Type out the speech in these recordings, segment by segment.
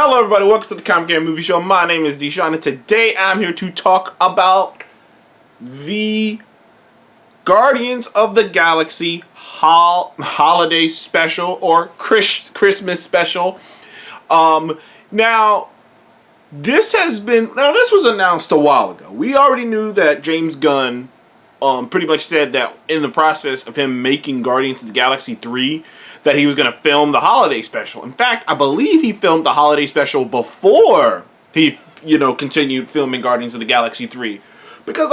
Hello everybody, welcome to the Comic Game Movie Show. My name is Deshaun, and today I'm here to talk about the Guardians of the Galaxy holiday special, or Christmas special. Now this was announced a while ago. We already knew that James Gunn pretty much said that in the process of him making Guardians of the Galaxy 3, that he was going to film the holiday special. In fact, I believe he filmed the holiday special before he, continued filming Guardians of the Galaxy 3. Because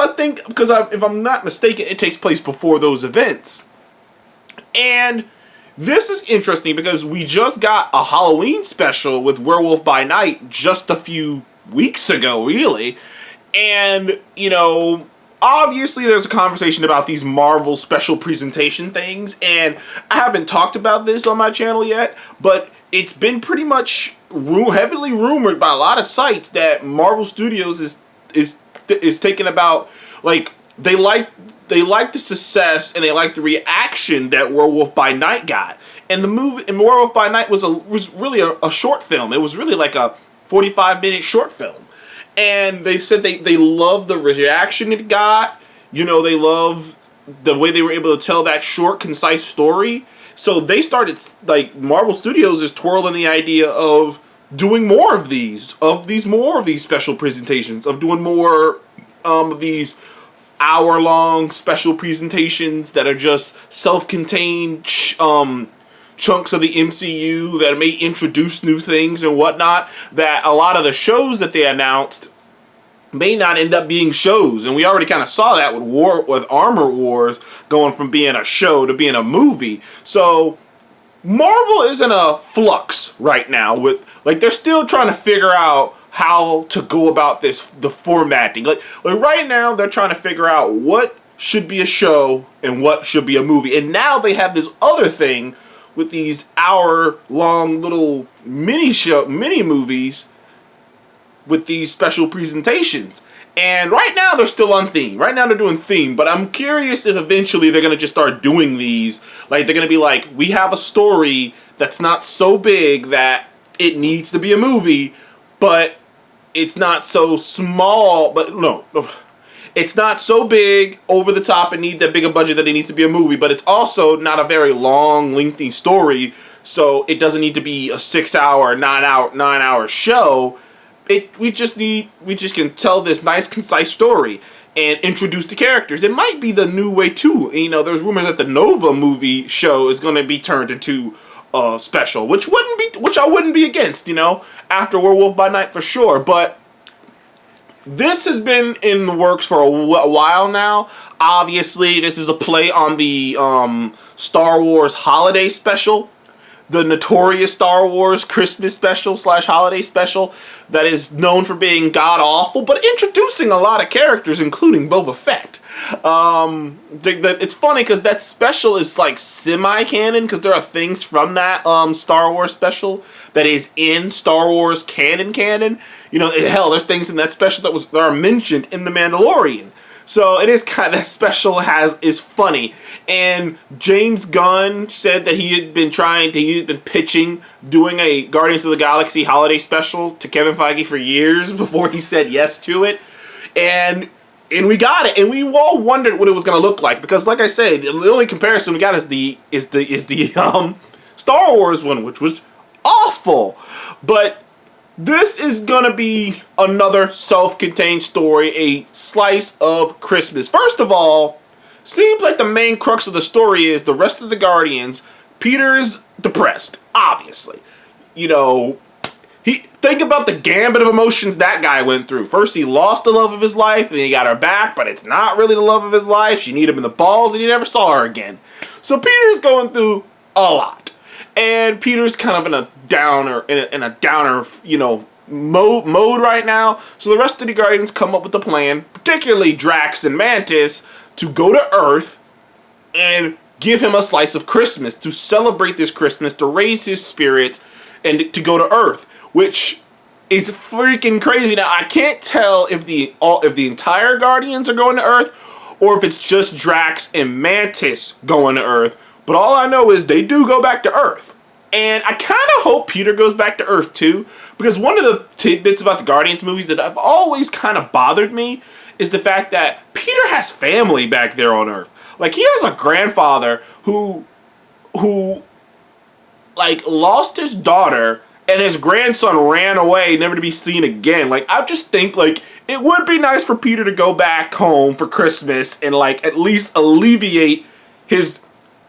if I'm not mistaken, it takes place before those events. And this is interesting because we just got a Halloween special with Werewolf by Night just a few weeks ago, really. And, obviously there's a conversation about these Marvel special presentation things, and I haven't talked about this on my channel yet, but it's been pretty much heavily rumored by a lot of sites that Marvel Studios is taking about, like, they like the success and they like the reaction that Werewolf by Night got. And the movie, and Werewolf by Night was really a short film. It was really like a 45-minute short film. And they said they love the reaction it got. They love the way they were able to tell that short, concise story. So they started, Marvel Studios is twirling the idea of doing more of these special presentations, of doing more of these hour-long special presentations that are just self-contained chunks of the MCU that may introduce new things and whatnot, that a lot of the shows that they announced may not end up being shows. And we already kind of saw that with Armor Wars going from being a show to being a movie. So Marvel is in a flux right now with, they're still trying to figure out how to go about the formatting. Like right now they're trying to figure out what should be a show and what should be a movie. And now they have this other thing with these hour-long little mini movies with these special presentations. And right now they're still on theme. Right now they're doing theme, but I'm curious if eventually they're going to just start doing these. Like, they're going to be like, we have a story that's not so big that it needs to be a movie, but it's not so small, but no. It's not so big, over the top, and need that big a budget that it needs to be a movie, but it's also not a very long, lengthy story, so it doesn't need to be a 6-hour, 9-hour show. We just can tell this nice, concise story and introduce the characters. It might be the new way too. There's rumors that the Nova movie show is going to be turned into a special, which I wouldn't be against. After Werewolf by Night for sure, but this has been in the works for a while now. Obviously, this is a play on the Star Wars holiday special, the notorious Star Wars Christmas special / holiday special that is known for being god-awful, but introducing a lot of characters, including Boba Fett. It's funny because that special is like semi-canon, because there are things from that Star Wars special that is in Star Wars canon. Hell, there's things in that special that are mentioned in The Mandalorian. So it is kind of, that special is funny. And James Gunn said that he had been pitching doing a Guardians of the Galaxy holiday special to Kevin Feige for years before he said yes to it. And we got it, and we all wondered what it was going to look like, because, like I said, the only comparison we got is the Star Wars one, which was awful. But this is going to be another self-contained story, a slice of Christmas. First of all, seems like the main crux of the story is the rest of the Guardians. Peter is depressed, obviously. Think about the gambit of emotions that guy went through. First, he lost the love of his life, and he got her back, but it's not really the love of his life. She needed him in the balls, and he never saw her again. So Peter's going through a lot. And Peter's kind of in a downer, mode right now. So the rest of the Guardians come up with a plan, particularly Drax and Mantis, to go to Earth and give him a slice of Christmas, to celebrate this Christmas, to raise his spirits, and to go to Earth, which is freaking crazy. Now, I can't tell if the entire Guardians are going to Earth, or if it's just Drax and Mantis going to Earth. But all I know is they do go back to Earth. And I kind of hope Peter goes back to Earth too, because one of the tidbits about the Guardians movies that have always kind of bothered me is the fact that Peter has family back there on Earth. Like, he has a grandfather who like lost his daughter, and his grandson ran away never to be seen again. Like, I just think like it would be nice for Peter to go back home for Christmas and like at least alleviate his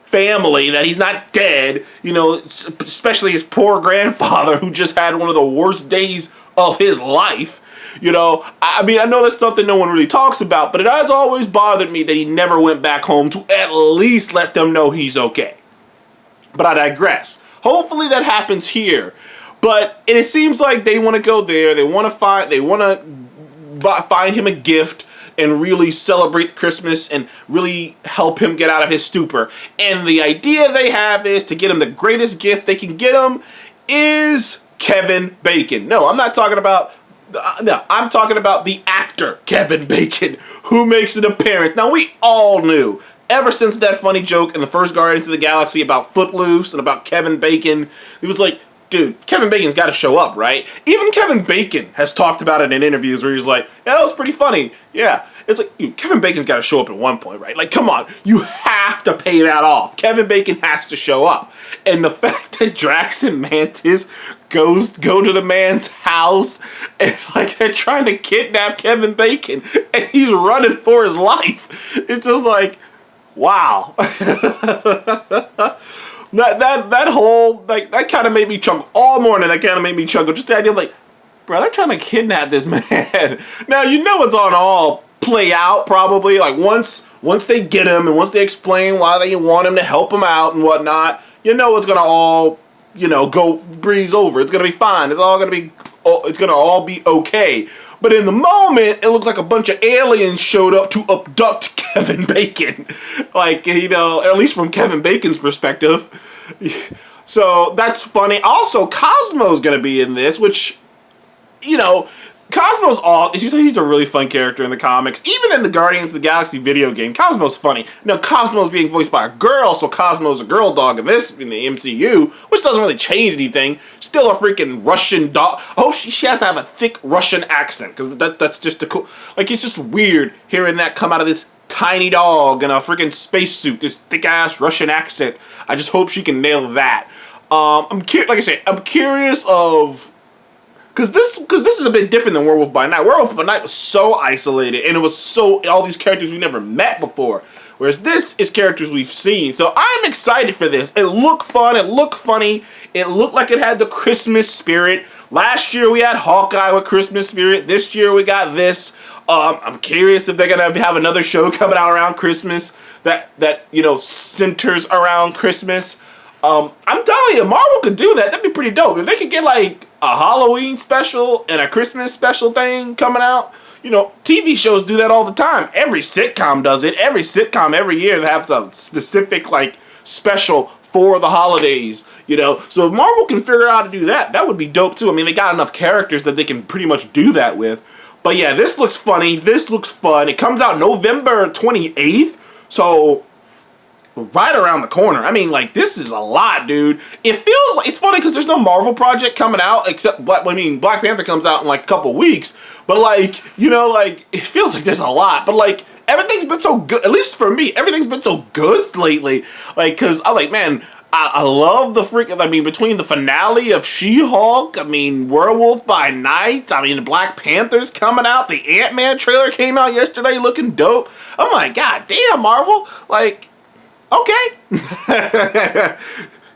family that he's not dead, you know, especially his poor grandfather who just had one of the worst days of his life. You know, I mean, I know that's something no one really talks about, but it has always bothered me that he never went back home to at least let them know he's okay. But I digress. Hopefully that happens here. But it seems like they want to go there. They want to find him a gift and really celebrate Christmas and really help him get out of his stupor. And the idea they have is to get him the greatest gift they can get him is Kevin Bacon. No, I'm not talking about... No, I'm talking about the actor Kevin Bacon, who makes an appearance. Now, we all knew, ever since that funny joke in the first Guardians of the Galaxy about Footloose and about Kevin Bacon, it was like, dude, Kevin Bacon's got to show up, right? Even Kevin Bacon has talked about it in interviews where he's like, yeah, that was pretty funny. Yeah, it's like, dude, Kevin Bacon's got to show up at one point, right? Like, come on, you have to pay that off. Kevin Bacon has to show up. And the fact that Drax and Mantis go to the man's house and like they're trying to kidnap Kevin Bacon and he's running for his life. It's just like, wow. That whole, like, that kind of made me chuckle all morning. That kind of made me chuckle. Just the idea of, like, bro, they're trying to kidnap this man. Now, you know it's on all play out, probably. Like, once they get him and once they explain why they want him to help him out and whatnot, you know it's going to all, you know, go breeze over. It's going to be fine. It's going to all be okay. But in the moment, it looked like a bunch of aliens showed up to abduct Kevin Bacon. Like, you know, at least from Kevin Bacon's perspective. So, that's funny. Also, Cosmo's going to be in this, which, you know, he's a really fun character in the comics. Even in the Guardians of the Galaxy video game, Cosmo's funny. Now, Cosmo's being voiced by a girl, so Cosmo's a girl dog in the MCU, which doesn't really change anything. Still a freaking Russian dog. Oh, she has to have a thick Russian accent, because that's just the cool... Like, it's just weird hearing that come out of this tiny dog in a freaking spacesuit, this thick-ass Russian accent. I just hope she can nail that. Like I said, I'm curious of... Because this is a bit different than Werewolf by Night. Werewolf by Night was so isolated, and it was all these characters we never met before. Whereas this is characters we've seen. So I'm excited for this. It looked fun. It looked funny. It looked like it had the Christmas spirit. Last year we had Hawkeye with Christmas spirit. This year we got this. I'm curious if they're gonna have another show coming out around Christmas that you know centers around Christmas. I'm telling you, Marvel could do that. That'd be pretty dope. If they could get like a Halloween special and a Christmas special thing coming out. You know, TV shows do that all the time. Every sitcom does it. Every sitcom every year has a specific like special for the holidays. You know, so if Marvel can figure out how to do that, that would be dope too. I mean, they got enough characters that they can pretty much do that with. But yeah, this looks funny. This looks fun. It comes out November 28th. So right around the corner. I mean, like, this is a lot, dude. It feels like, it's funny because there's no Marvel project coming out except, Black Panther comes out in like a couple weeks. But like, you know, like, it feels like there's a lot. But like, everything's been so good, at least for me, everything's been so good lately. Like, because I'm like, man, I love the freaking, I mean, between the finale of She-Hulk, I mean, Werewolf by Night, I mean, the Black Panther's coming out, the Ant-Man trailer came out yesterday looking dope. I'm like, God damn, Marvel, like, okay.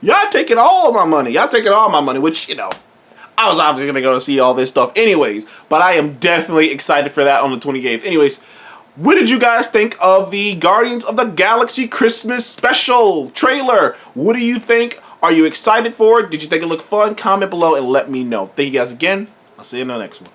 Y'all taking all my money. Y'all taking all my money, which, you know, I was obviously going to go see all this stuff anyways, but I am definitely excited for that on the 28th. Anyways, what did you guys think of the Guardians of the Galaxy Christmas special trailer? What do you think? Are you excited for it? Did you think it looked fun? Comment below and let me know. Thank you guys again. I'll see you in the next one.